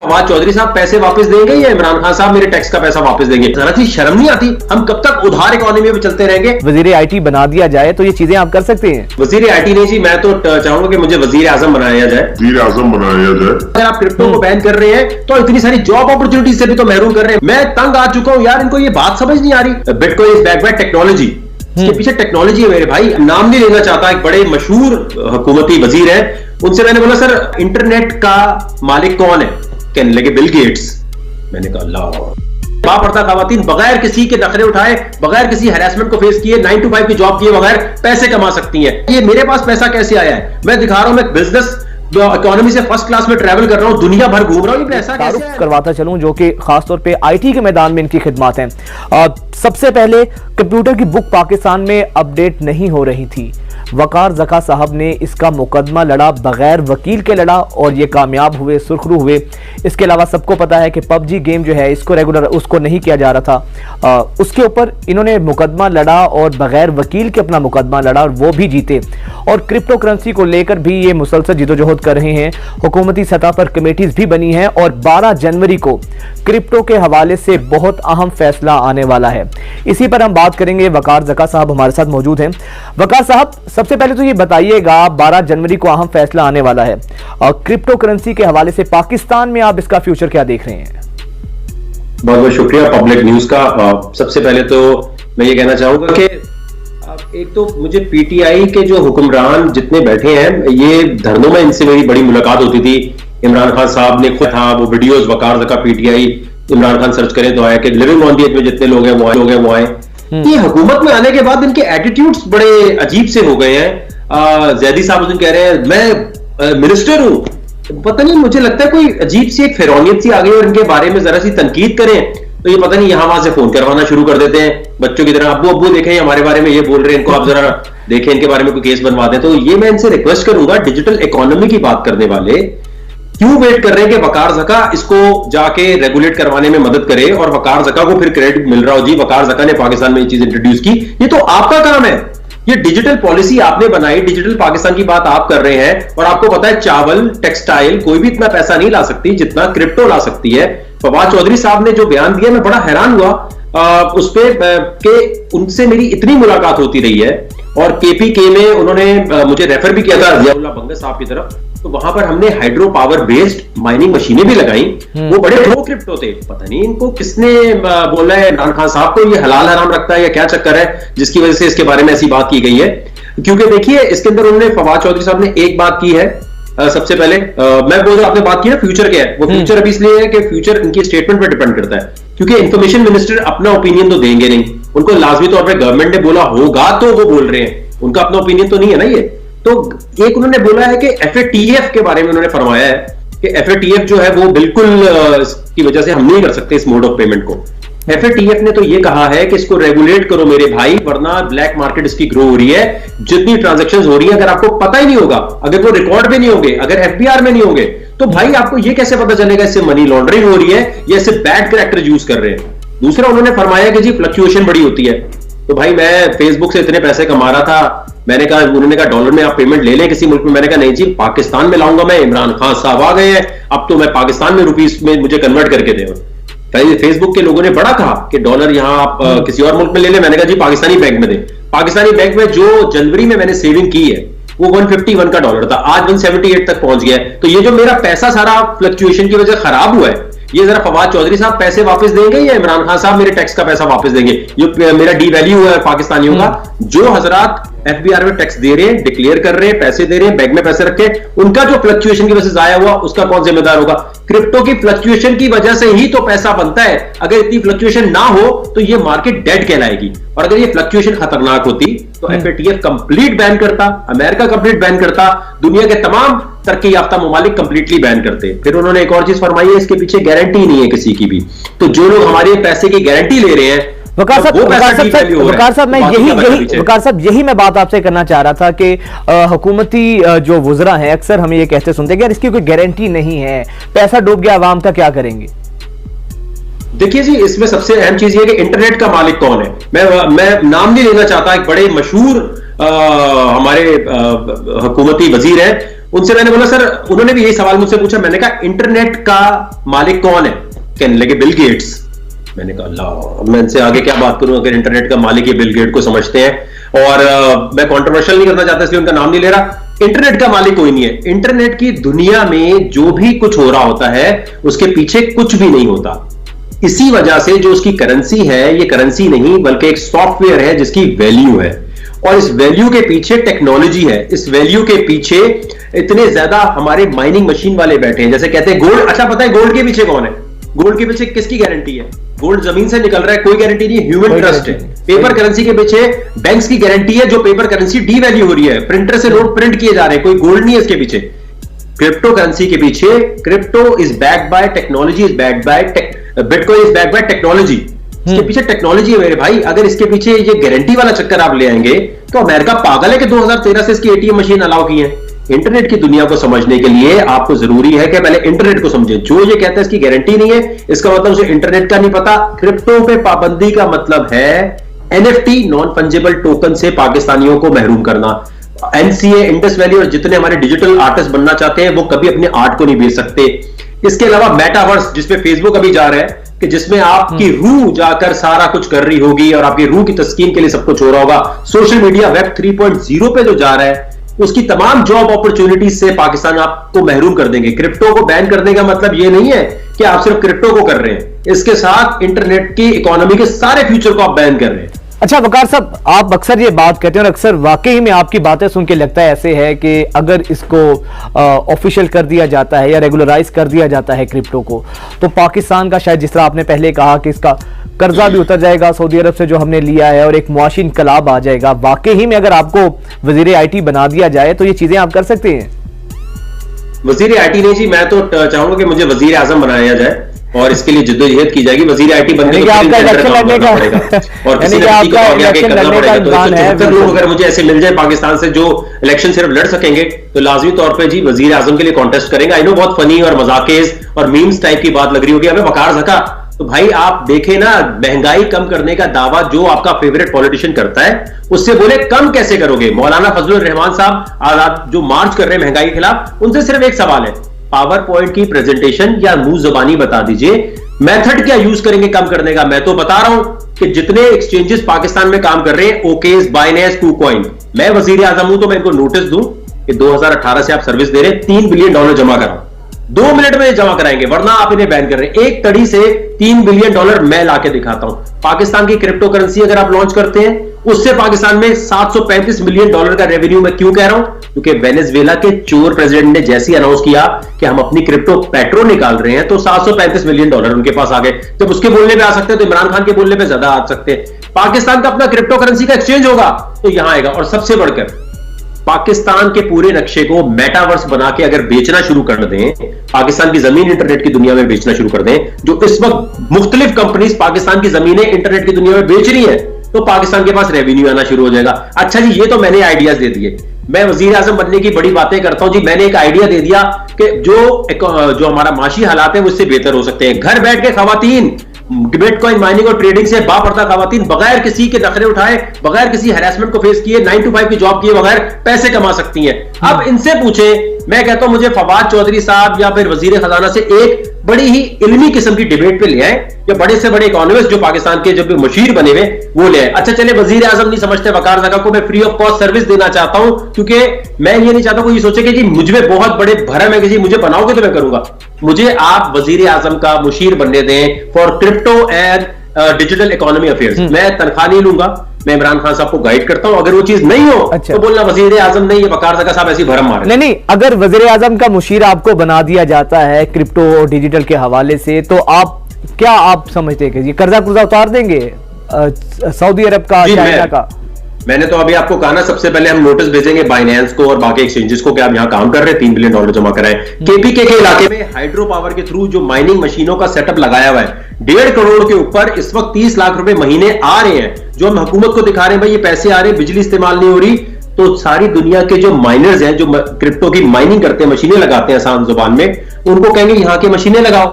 फवाद चौधरी साहब पैसे वापस देंगे या इमरान खान साहब मेरे टैक्स का पैसा वापस देंगे? जरा सी शर्म नहीं आती? हम कब तक उधार इकोनॉमी में चलते रहेंगे? वजीर आईटी बना दिया जाए तो ये चीजें आप कर सकते हैं। वजीर आईटी नहीं जी, मैं तो चाहूंगा कि मुझे वजीर आजम बनाया जाए। अगर आप क्रिप्टो को बैन कर रहे हैं तो इतनी सारी जॉब अपॉर्चुनिटी से भी तो महरूम कर रहे हैं। मैं तंग आ चुका हूं यार, इनको ये बात समझ नहीं आ रही। Bitcoin is back by technology, इसके पीछे टेक्नोलॉजी है मेरे भाई। नाम नहीं लेना चाहता, एक बड़े मशहूर हुकूमती वजीर है, उनसे मैंने बोला सर इंटरनेट का मालिक कौन है? कहने लगे बिल गेट्स। मैंने कहा अल्लाह। बापर्दा खवातीन बगैर किसी के नखरे उठाए, बगैर किसी हैरेसमेंट को फेस किए, 9 to 5 की जॉब किए बगैर पैसे कमा सकती हैं। ये मेरे पास पैसा कैसे आया है? मैं दिखा रहा हूं, मैं बिजनेस इकोनॉमी से फर्स्ट क्लास में ट्रैवल कर रहा हूं, दुनिया भर घूम रहा हूं। ये पैसा कैसे आया? करवाता चलूं जो कि खासतौर पे आईटी के मैदान में इनकी खिदमत हैं। सबसे पहले कंप्यूटर की बुक पाकिस्तान में अपडेट नहीं हो रही थी। वकार ज़का साहब ने इसका मुकदमा लड़ा, बगैर वकील के लड़ा और ये कामयाब हुए, सुरखरू हुए। इसके अलावा सबको पता है कि पबजी गेम जो है इसको रेगुलर उसको नहीं किया जा रहा था, उसके ऊपर इन्होंने मुकदमा लड़ा और बगैर वकील के अपना मुकदमा लड़ा और वो भी जीते। और क्रिप्टो करेंसी को लेकर भी ये मुसलसल जिदोजहद कर रहे हैं। हुकूमती सतह पर कमेटीज भी बनी हैं और 12 जनवरी को क्रिप्टो के हवाले से बहुत अहम फैसला आने वाला है। इसी पर हम बात करेंगे। वकार ज़का साहब हमारे साथ मौजूद हैं। वकार साहब, सबसे पहले तो ये बताइएगा, 12 जनवरी को अहम फैसला आने वाला है और क्रिप्टो करेंसी के हवाले से पाकिस्तान में आप इसका फ्यूचर क्या देख रहे हैं? बहुत बहुत शुक्रिया पब्लिक न्यूज का। सबसे पहले तो मैं ये कहना चाहूंगा कि एक तो मुझे पीटीआई के जो हुक्मरान जितने बैठे हैं, ये धरनों में इनसे मेरी बड़ी मुलाकात होती थी। इमरान खान साहब ने खुद था वो वीडियोस वकार ज़का पीटीआई, इमरान खान सर्च करें तो आया कि लिविंग ऑन दी एज में जितने लोग हैं वो आए। ये हुकूमत में आने के बाद इनके एटीट्यूड्स बड़े अजीब से हो गए हैं। जैदी साहब उस दिन कह रहे हैं मैं मिनिस्टर हूं, पता नहीं, मुझे लगता है कोई अजीब सी एक फेरोनियत सी आ गई और इनके बारे में जरा सी तनकीद करें तो ये पता नहीं यहां वहां से फोन करवाना शुरू कर देते हैं बच्चों की तरह। अब्बू देखें हमारे बारे में ये बोल रहे हैं, इनको आप जरा देखें, इनके बारे में कोई केस बनवा दें। तो ये मैं इनसे रिक्वेस्ट करूंगा, डिजिटल इकोनॉमी की बात करने वाले क्यों वेट कर रहे हैं कि वकार ज़का इसको जाके रेगुलेट करवाने में मदद करे और वकार ज़का को फिर क्रेडिट मिल रहा हो जी वकार ज़का ने पाकिस्तान में ये चीज इंट्रोड्यूस की। ये तो आपका काम है, ये डिजिटल पॉलिसी आपने बनाई, डिजिटल पाकिस्तान की बात आप कर रहे हैं। और आपको पता है चावल, टेक्सटाइल कोई भी इतना पैसा नहीं ला सकती जितना क्रिप्टो ला सकती है। फवाद चौधरी साहब ने जो बयान दिया मैं बड़ा हैरान हुआ उस पे उनसे मेरी इतनी मुलाकात होती रही है और केपीके में उन्होंने मुझे रेफर भी किया था जियाउल्लाह बंगस साहब की तरफ। तो वहां पर हमने हाइड्रो पावर बेस्ड माइनिंग मशीनें भी लगाई। वो बड़े प्रो क्रिप्टो थे, पता नहीं इनको किसने बोला है इमरान खान साहब को ये हलाल हराम रखता है या क्या चक्कर है जिसकी वजह से इसके बारे में ऐसी बात की गई है। क्योंकि देखिए इसके अंदर उन्होंने फवाद चौधरी साहब ने एक बात की है। सबसे पहले मैं बोल रहा, आपने बात की ना फ्यूचर क्या है, वो फ्यूचर अभी इसलिए है कि फ्यूचर इनकी स्टेटमेंट पर डिपेंड करता है। क्योंकि इंफॉर्मेशन मिनिस्टर अपना ओपिनियन तो देंगे नहीं, उनको लाजमी तौर पर गवर्नमेंट ने बोला होगा तो वो बोल रहे हैं, उनका अपना ओपिनियन तो नहीं है ना ये। तो एक उन्होंने बोला है कि एफएटीएफ के बारे में उन्होंने फरमाया है कि एफएटीएफ जो है वो बिल्कुल की वजह से हम नहीं कर सकते इस मोड ऑफ पेमेंट को। एफएटीएफ ने तो ये कहा है कि इसको रेगुलेट करो मेरे भाई, वरना ब्लैक मार्केट इसकी ग्रो हो रही है। जितनी ट्रांजैक्शंस हो रही है अगर आपको पता ही नहीं होगा, अगर वो रिकॉर्ड में नहीं होंगे, अगर एफबीआर में नहीं होंगे, तो भाई आपको ये कैसे पता चलेगा इससे मनी लॉन्ड्रिंग हो रही है या इससे बैड कैरेक्टर यूज कर रहे हैं। दूसरा उन्होंने फरमाया कि जी फ्लक्चुएशन बड़ी होती है। तो भाई मैं फेसबुक से इतने पैसे कमा रहा था, मैंने कहा, उन्होंने कहा डॉलर में आप पेमेंट ले लें किसी मुल्क में। मैंने कहा नहीं जी पाकिस्तान में लाऊंगा मैं, इमरान खान साहब आ गए हैं, अब तो मैं पाकिस्तान में रुपीस में मुझे कन्वर्ट करके दे। फेसबुक के लोगों ने बड़ा कहा कि डॉलर यहां आप किसी और मुल्क में ले लें। मैंने कहा जी पाकिस्तानी बैंक में दे। पाकिस्तानी बैंक में जो जनवरी में मैंने सेविंग की है वो 151 का डॉलर था, आज 178 तक पहुंच गया है। तो ये जो मेरा पैसा सारा फ्लक्चुएशन की वजह खराब हुआ है, ये जरा फवाद चौधरी साहब पैसे वापस देंगे या इमरान खान साहब मेरे टैक्स का पैसा वापस देंगे? ये मेरा डी वैल्यू हुआ है पाकिस्तानियों का। जो हजरात एफबीआर में टैक्स दे रहे हैं, डिक्लेयर कर रहे हैं, पैसे दे रहे हैं, बैंक में पैसे रखे, उनका जो फ्लक्चुएशन की वजह से जाया हुआ उसका कौन जिम्मेदार होगा? क्रिप्टो की फ्लक्चुएशन की वजह से ही तो पैसा बनता है। अगर इतनी फ्लक्चुएशन ना हो तो ये मार्केट डेड कहलाएगी। और अगर ये फ्लक्चुएशन खतरनाक होती तो एफएटीएफ कंप्लीट बैन करता, अमेरिका कंप्लीट बैन करता, दुनिया के तमाम तरक्की याफ्ता ममालिक कंप्लीटली बैन करते। फिर उन्होंने एक और चीज फरमाई है, इसके पीछे गारंटी नहीं है किसी की भी। तो जो लोग हमारे पैसे की गारंटी ले रहे हैं, वकार साहब यही मैं बात आपसे करना चाह रहा था कि हुकूमती जो वुज़रा हैं अक्सर हमें ये कहते सुनते हैं कि यार इसकी कोई गारंटी नहीं है, पैसा डूब गया आवाम का क्या करेंगे? देखिए जी, इसमें सबसे अहम चीज ये कि इंटरनेट का मालिक कौन है। मैं नाम नहीं लेना चाहता, एक बड़े मशहूर हमारे हुकूमती वजीर हैं, उनसे मैंने बोला सर, उन्होंने भी यही सवाल मुझसे पूछा। मैंने कहा इंटरनेट का मालिक कौन है? कहने लगे बिल गेट्स। मैंने कहा अल्लाह, मैं इनसे आगे क्या बात करूं अगर इंटरनेट का मालिक ये बिल गेट को समझते हैं। और मैं कंट्रोवर्शियल नहीं करना चाहता इसलिए उनका नाम नहीं ले रहा। इंटरनेट का मालिक कोई नहीं है। इंटरनेट की दुनिया में जो भी कुछ हो रहा होता है उसके पीछे कुछ भी नहीं होता। इसी वजह से जो उसकी करेंसी है, ये करेंसी नहीं बल्कि एक सॉफ्टवेयर है जिसकी वैल्यू है, और इस वैल्यू के पीछे टेक्नोलॉजी है। इस वैल्यू के पीछे इतने ज्यादा हमारे माइनिंग मशीन वाले बैठे हैं। जैसे कहते हैं गोल्ड, अच्छा पता है गोल्ड के पीछे कौन है? गोल्ड के पीछे किसकी गारंटी है? गोल्ड जमीन से निकल रहा है, कोई गारंटी नहीं, ह्यूमन ट्रस्ट है। पेपर करेंसी के पीछे बैंक्स की गारंटी है, जो पेपर करेंसी डी वैल्यू हो रही है, प्रिंटर से नोट प्रिंट किए जा रहे हैं, कोई गोल्ड नहीं है इसके पीछे। क्रिप्टो करेंसी के पीछे, crypto is backed by technology, is backed by bitcoin is backed by technology. इसके पीछे टेक्नोलॉजी है मेरे भाई। अगर इसके पीछे ये गारंटी वाला चक्कर आप ले आएंगे तो अमेरिका पागल है कि 2013 से इसकी एटीएम मशीन अलाउ की है। इंटरनेट की दुनिया को समझने के लिए आपको जरूरी है कि पहले इंटरनेट को समझें। जो ये कहता है इसकी गारंटी नहीं है, इसका मतलब उसे इंटरनेट का नहीं पता। क्रिप्टो पे पाबंदी का मतलब है एनएफटी, नॉन फंजिबल टोकन से पाकिस्तानियों को महरूम करना। एनसीए, इंडस वैली और जितने हमारे डिजिटल आर्टिस्ट बनना चाहते हैं वो कभी अपने आर्ट को नहीं बेच सकते। इसके अलावा मेटावर्स, जिसपे फेसबुक अभी जा रहा है, कि जिसमें आपकी रूह जाकर सारा कुछ कर रही होगी और आपकी रूह की तस्कीन के लिए सब कुछ हो रहा होगा। सोशल मीडिया वेब 3.0 पे जो जा रहा है उसकी तमाम जॉब अपॉर्चुनिटीज से पाकिस्तान आपको महरूम कर देंगे। क्रिप्टो को बैन करने का मतलब यह नहीं है कि आप सिर्फ क्रिप्टो को कर रहे हैं, इसके साथ इंटरनेट की इकोनॉमी के सारे फ्यूचर को आप बैन कर रहे हैं। अच्छा वकार साहब, आप अक्सर ये बात कहते हैं और अक्सर वाकई में आपकी बातें सुन के लगता है ऐसे है कि अगर इसको ऑफिशियल कर दिया जाता है या रेगुलराइज कर दिया जाता है क्रिप्टो को, तो पाकिस्तान का शायद, जिस तरह आपने पहले कहा कि इसका कर्जा भी उतर जाएगा सऊदी अरब से जो हमने लिया है, और एक मुआशी इनकलाब आ जाएगा। वाकई ही में अगर आपको वजीर आईटी बना दिया जाए तो ये चीजें आप कर सकते हैं? वजीर आईटी नहीं जी, मैं तो चाहूंगा कि मुझे वजीर आजम बनाया जाए और इसके लिए जद्दोजहद की जाएगी। वजीर आईटी बनने को आपका इलेक्शन लड़ने का और किसी ने किसी को आगे करना पड़ेगा। तो 174 लोग अगर मुझे ऐसे मिल जाए पाकिस्तान से जो इलेक्शन सिर्फ लड़ सकेंगे तो लाजमी तौर पे जी वजीर आजम के लिए कॉन्टेस्ट करेंगे। आई नो बहुत फनी और मजाकेज और मीम्स टाइप की बात लग रही होगी हमें, वकार ज़का। तो भाई आप देखें ना, महंगाई कम करने का दावा जो आपका फेवरेट पॉलिटिशियन करता है उससे बोले कम कैसे करोगे? मौलाना फजलुर रहमान साहब आजाद जो मार्च कर रहे हैं महंगाई के खिलाफ, उनसे सिर्फ एक सवाल है, पावर पॉइंट की प्रेजेंटेशन या मुंह जुबानी बता दीजिए, मेथड क्या यूज करेंगे कम करने का? मैं तो बता रहा हूं कि जितने एक्सचेंजेस पाकिस्तान में काम कर रहे हैं, ओकेस, बाइनेंस, KuCoin, मैं वजीर आजम हूं तो मैं इनको नोटिस दूं कि 2018 से आप सर्विस दे रहे हैं, $3 बिलियन जमा कराओ। 2 मिनट में जमा कराएंगे, वरना आप इन्हें बैन कर रहे हैं। एक तड़ी से $3 बिलियन मैं लाके दिखाता हूं। पाकिस्तान की क्रिप्टो करेंसी अगर आप लॉन्च करते हैं, उससे पाकिस्तान में $735 मिलियन का रेवेन्यू। मैं क्यों कह रहा हूं? क्योंकि वेनेजुएला के चोर प्रेसिडेंट ने जैसे ही अनाउंस किया कि हम अपनी क्रिप्टो पेट्रो निकाल रहे हैं तो $735 मिलियन उनके पास आ गए। जब उसके बोलने पे आ सकते हैं तो इमरान खान के बोलने पे ज्यादा आ सकते हैं। पाकिस्तान का अपना क्रिप्टो करेंसी का एक्सचेंज होगा तो यहां आएगा। और सबसे बढ़कर पाकिस्तान के पूरे नक्शे को मेटावर्स बना के अगर बेचना शुरू कर दें, पाकिस्तान की जमीन इंटरनेट की दुनिया में बेचना शुरू कर दें, जो इस वक्त मुख्तलिफ कंपनीज पाकिस्तान की जमीनें इंटरनेट की दुनिया में बेच रही है, तो पाकिस्तान के पास रेवेन्यू आना शुरू हो जाएगा। अच्छा जी, ये तो मैंने आइडियाज दे दिए। मैं वजीर आजम बनने की बड़ी बातें करता हूं जी, मैंने एक आइडिया दे दिया कि जो हमारा माशी हालात है वो इससे बेहतर हो सकते हैं। घर बैठ के खवातीन बिटकॉइन माइनिंग और ट्रेडिंग से बापर्दा खवातीन बगैर किसी के नखरे उठाए, बगैर किसी हैरेसमेंट को फेस किए, 9 to 5 की जॉब किए बगैर पैसे कमा सकती हैं। अब इनसे पूछे, मैं कहता हूं मुझे फवाद चौधरी साहब या फिर वजीर खजाना से एक बड़ी ही इल्मी किस्म की डिबेट पे ले आए, या बड़े से बड़े इकोनॉमिस्ट जो पाकिस्तान के जब मशीर बने हुए वो ले आए। अच्छा चले, वजीर आजम नहीं समझते, वकार ज़का को मैं फ्री ऑफ कॉस्ट सर्विस देना चाहता हूं, क्योंकि मैं ये नहीं चाहता कोई सोचे कि जी मुझ में बहुत बड़े भरम है कि जी मुझे बनाओगे तो मैं करूंगा। मुझे आप वजीर आजम का मुशीर बनने दें for crypto and digital economy affairs. मैं तनख्वाह नहीं लूंगा, मैं इमरान खान साहब को गाइड करता हूं। अगर वो चीज नहीं हो तो बोलना वजीर आजम नहीं, ये वकार ज़का साहब ऐसी भरम मारे। नहीं, अगर वजीर आजम का मुशीर आपको बना दिया जाता है क्रिप्टो और डिजिटल के हवाले से, तो आप समझते हैं कि जी कर्जा उतार देंगे सऊदी अरब का, चाइना का? मैंने तो अभी आपको कहा ना, सबसे पहले हम नोटिस भेजेंगे बाइनेंस को और बाकी एक्सचेंजेस को कि आप यहां काम कर रहे हैं, $3 बिलियन जमा कराएं। केपीके के इलाके में हाइड्रो पावर के थ्रू जो माइनिंग मशीनों का सेटअप लगाया हुआ है, 1.5 करोड़ के ऊपर इस वक्त 30 लाख रुपए महीने आ रहे हैं, जो हम हुकूमत को दिखा रहे हैं भाई ये पैसे आ रहे हैं, बिजली इस्तेमाल नहीं हो रही। तो सारी दुनिया के जो माइनर्स हैं, जो क्रिप्टो की माइनिंग करते हैं, मशीनें लगाते हैं आसान जुबान में, उनको कहेंगे यहां की मशीनें लगाओ।